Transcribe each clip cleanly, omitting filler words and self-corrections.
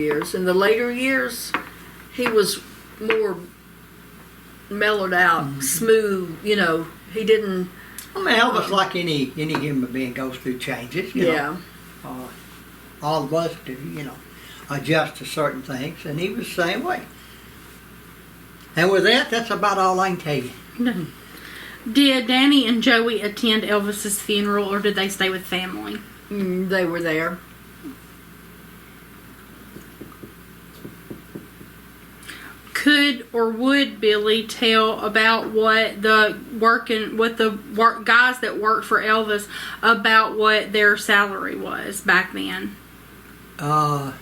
years. In the later years, he was more mellowed out, smooth. He didn't. I mean, Elvis, like any human being, goes through changes. You know. All of us do, adjust to certain things, and he was the same way. And with that, that's about all I can tell you. Did Danny and Joey attend Elvis's funeral, or did they stay with family? They were there. Could or would Billy tell about what the guys that worked for Elvis about what their salary was back then? I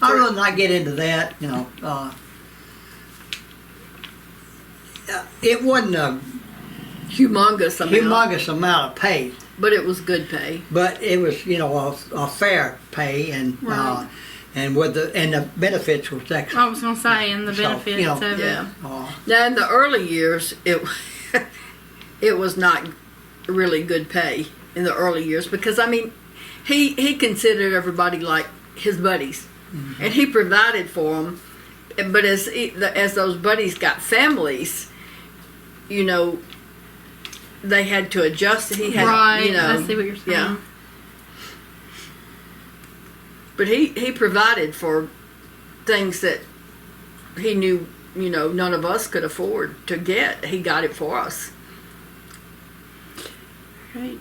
really not get into that. It wasn't a humongous amount of pay, but it was good pay. But it was, a fair pay, and right. And the benefits was excellent. I was going to say, and the benefits of it. Now, in the early years, it was not really good pay in the early years, because he considered everybody like his buddies, and he provided for them. But as those buddies got families, they had to adjust. He had, right. I see what you're saying. Yeah. But he provided for things that he knew, none of us could afford to get. He got it for us. Right.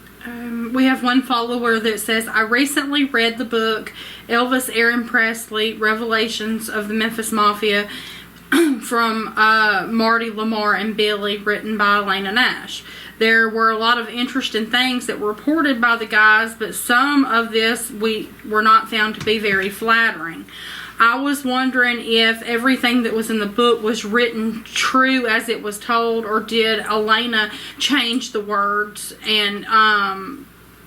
We have one follower that says, I recently read the book Elvis Aaron Presley, Revelations of the Memphis Mafia from Marty, Lamar, and Billy, written by Elena Nash. There were a lot of interesting things that were reported by the guys, but some of this were not found to be very flattering. I was wondering if everything that was in the book was written true as it was told, or did Elena change the words? And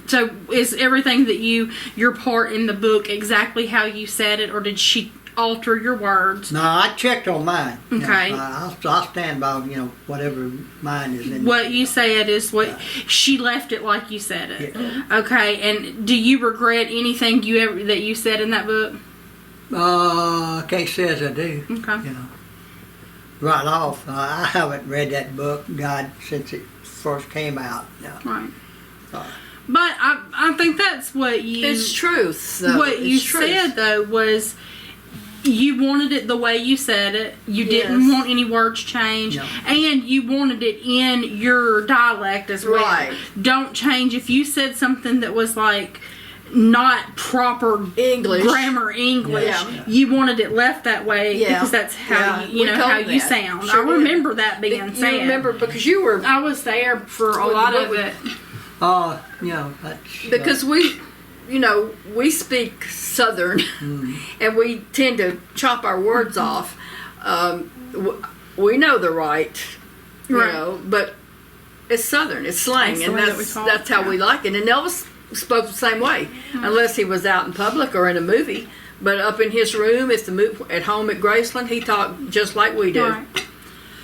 so is everything that your part in the book exactly how you said it, or did she alter your words? No, I checked on mine. Okay. I'll stand by, whatever mine is in. What you said is what she left it like you said it. Yeah. Okay, and do you regret anything that you said in that book? I can't say as I do. Okay. Right off, I haven't read that book, since it first came out. No. Right. But I think that's what you... It's truth. What you said, though, was you wanted it the way you said it. You didn't want any words changed. No. And you wanted it in your dialect as well. Right. Don't change. If you said something that was like not proper English, grammar English, you wanted it left that way because that's how how you sound. Sure, I remember that being said. You remember because you were... I was there for a lot of it. That's... Because we speak Southern, and we tend to chop our words off. We know the right, but it's Southern, it's slang, and that's how we like it. And Elvis spoke the same way, unless he was out in public or in a movie. But up in his room, at home at Graceland, he talked just like we do. Right.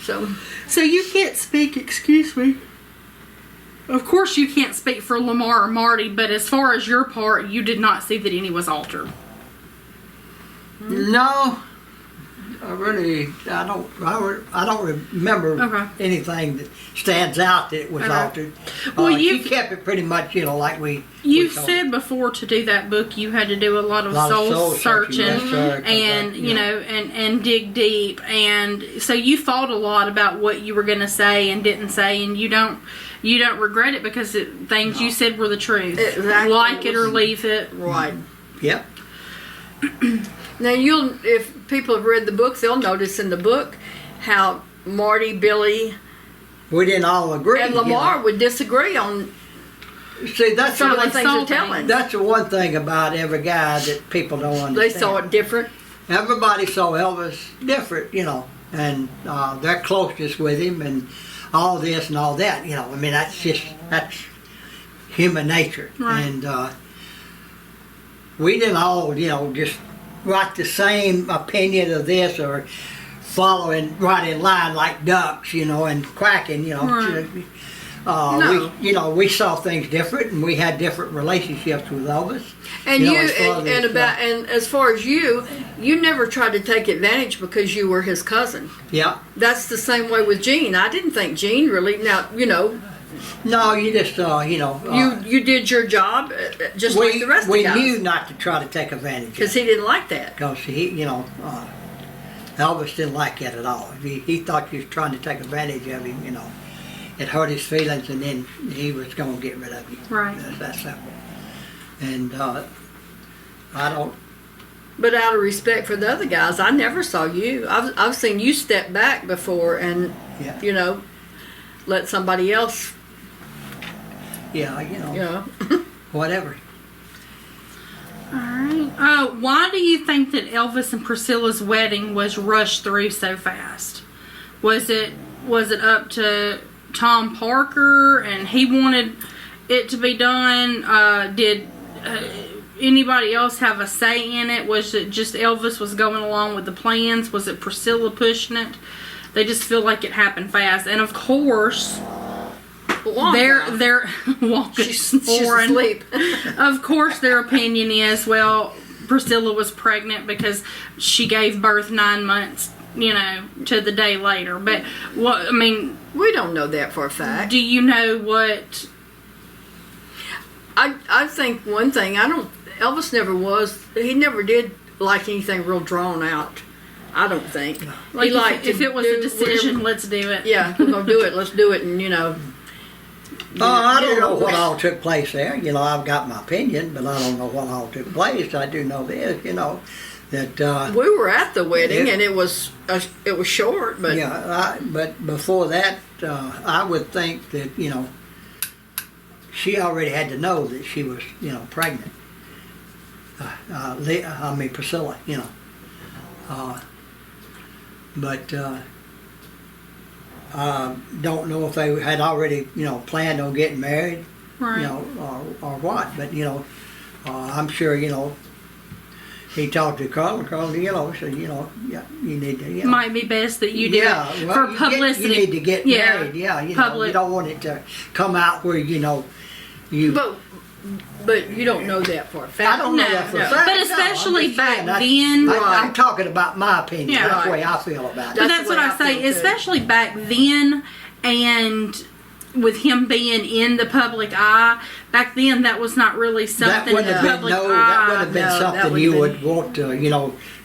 So you can't speak. Excuse me. Of course, you can't speak for Lamar or Marty, but as far as your part, you did not see that any was altered. No, I don't remember anything that stands out that it was altered. Well, she kept it pretty much, like we. You said before to do that book, you had to do a lot of soul searching, and and dig deep, and so you thought a lot about what you were going to say and didn't say, and you don't regret it because things you said were the truth. Exactly. Like it or leave it. Right. Yep. Now if people have read the book, they'll notice in the book how Marty, Billy, we didn't all agree, and Lamar would disagree on. See, that's some of the things they're telling. That's the one thing about every guy that people don't understand. They saw it different. Everybody saw Elvis different, and their closeness with him and all this and all that, that's human nature. Right. And we didn't all, just write the same opinion of this or following right in line like ducks, and quacking, Right. No. We saw things different, and we had different relationships with Elvis. And and as far as you never tried to take advantage because you were his cousin. Yeah. That's the same way with Gene. I didn't think Gene really. Now No, you just you did your job just like the rest of the guys. We knew not to try to take advantage of it. Because he didn't like that. Because Elvis didn't like that at all. He thought you was trying to take advantage of him. It hurt his feelings, and then he was going to get rid of you. Right. That's that simple. And I don't. But out of respect for the other guys, I never saw you. I've seen you step back before and let somebody else. Yeah, whatever. All right. Why do you think that Elvis and Priscilla's wedding was rushed through so fast? Was it up to Tom Parker and he wanted it to be done? Did anybody else have a say in it? Was it just Elvis was going along with the plans? Was it Priscilla pushing it? They just feel like it happened fast. And of course, they're walking, she's snoring. asleep. Of course, their opinion is, well, Priscilla was pregnant because she gave birth 9 months, to the day later. But we don't know that for a fact. Do you know what? I think one thing, Elvis he never did like anything real drawn out. I don't think. Like he liked if it was a decision, whatever. Let's do it. Yeah, we're going to do it. Let's do it. And, I don't know what all took place there. I've got my opinion, but I don't know what all took place. I do know this, that we were at the wedding, and it was short, but but before that, I would think that she already had to know that she was pregnant. Priscilla, but. Don't know if they had already, planned on getting married, right. Or what. But I'm sure, he talked to Carl, and Carl, said, you need to, might be best that you do it for publicity. You need to get married, public. You don't want it to come out where you. But you don't know that for a fact. I don't know that for a fact. But especially back then. I'm talking about my opinion. Yeah, that's the way I feel about it. But that's what I say, especially back then, and with him being in the public eye, back then that was not really something in the public eye. That would have been something you would want to,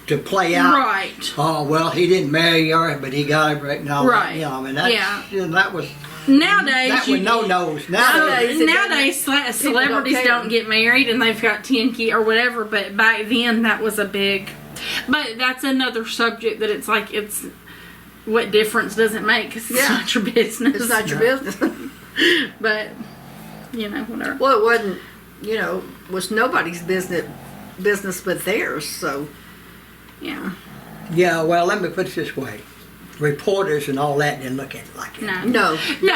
to play out. Right. Oh, well, he didn't marry her, but he got her pregnant. Right. That was. Nowadays, that was no-nos. Nowadays, celebrities don't get married and they've got 10 kids or whatever. But back then, that was a big. But that's another subject that it's like what difference does it make? 'Cause it's not your business. It's not your business. But whatever. Well, it wasn't. Was nobody's business but theirs. So. Yeah. Yeah. Well, let me put it this way. Reporters and all that didn't look at it like that. No. They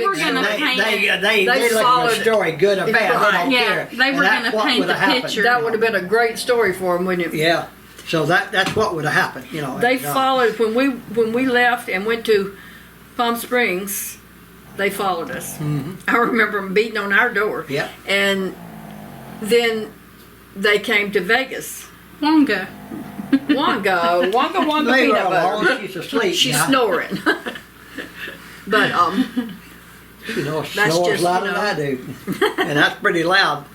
were going to paint. They look at the story good or bad. Right. They don't care. They were going to paint the picture. That would have been a great story for them, wouldn't it? Yeah. So that's what would have happened. They followed when we left and went to Palm Springs. They followed us. Mm-hmm. I remember them beating on our door. Yeah. And then they came to Vegas. Wonga Wonga peanut butter. She's asleep. She's snoring. But she snores louder than I do, and that's pretty loud.